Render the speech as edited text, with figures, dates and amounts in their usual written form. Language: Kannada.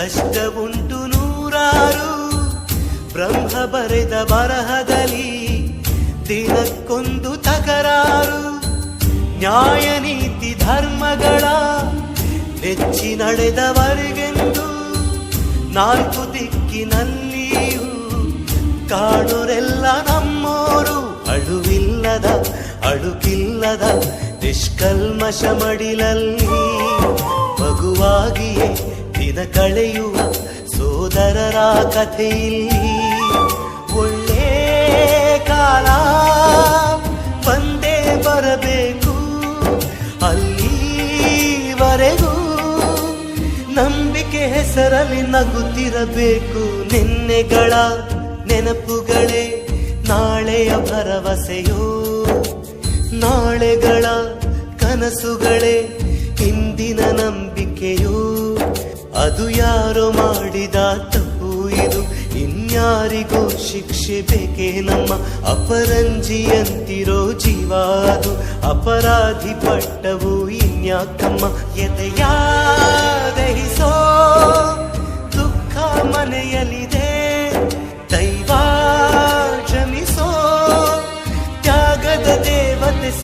ಕಷ್ಟವುಂಟು ನೂರಾರು, ಬ್ರಹ್ಮ ಬರೆದ ಬರಹದಲ್ಲಿ ದಿನಕ್ಕೊಂದು ತಕರಾರು. ನ್ಯಾಯ ನೀತಿ ಧರ್ಮಗಳ ನೆಚ್ಚಿ ನಡೆದವರಿಗೆಂದು ನಾಲ್ಕು ದಿಕ್ಕಿನಲ್ಲಿಯೂ ಕಾಣೋರೆಲ್ಲ ನಮ್ಮೋರು. ಅಳುವಿಲ್ಲದ ಅಳುಕಿಲ್ಲದ ನಿಷ್ಕಲ್ಮಶ ಮಡಿಲಲ್ಲಿ ಮಗುವಾಗಿಯೇ ದಿನ ಕಳೆಯುವ ಸೋದರರ ಕಥೆಯಲ್ಲಿ ಒಳ್ಳೆ ಕಾಲ ಬಂದೇ ಬರಬೇಕು, ಅಲ್ಲಿವರೆಗೂ ನಂಬಿಕೆ ಹೆಸರಲ್ಲಿ ನಗುತ್ತಿರಬೇಕು. ನಿನ್ನೆಗಳ ನೆನಪುಗಳೇ ನಾಳೆಯ ಭರವಸೆಯೋ, ನಾಳೆಗಳ ಕನಸುಗಳೇ ಇಂದಿನ ನಂಬಿಕೆಯೋ. ಅದು ಯಾರೋ ಮಾಡಿದ ತಪ್ಪು, ಇದು ಇನ್ಯಾರಿಗೋ ಶಿಕ್ಷೆ ಬೇಕೇ ನಮ್ಮ ಅಪರಂಜಿಯಂತಿರೋ ಜೀವ. ಅದು ಅಪರಾಧಿ ಪಟ್ಟವು ಇನ್ಯಾಕಮ್ಮ. ಎದೆಯ ದಹಿಸೋ ದುಃಖ ಮನೆಯಲ್ಲಿ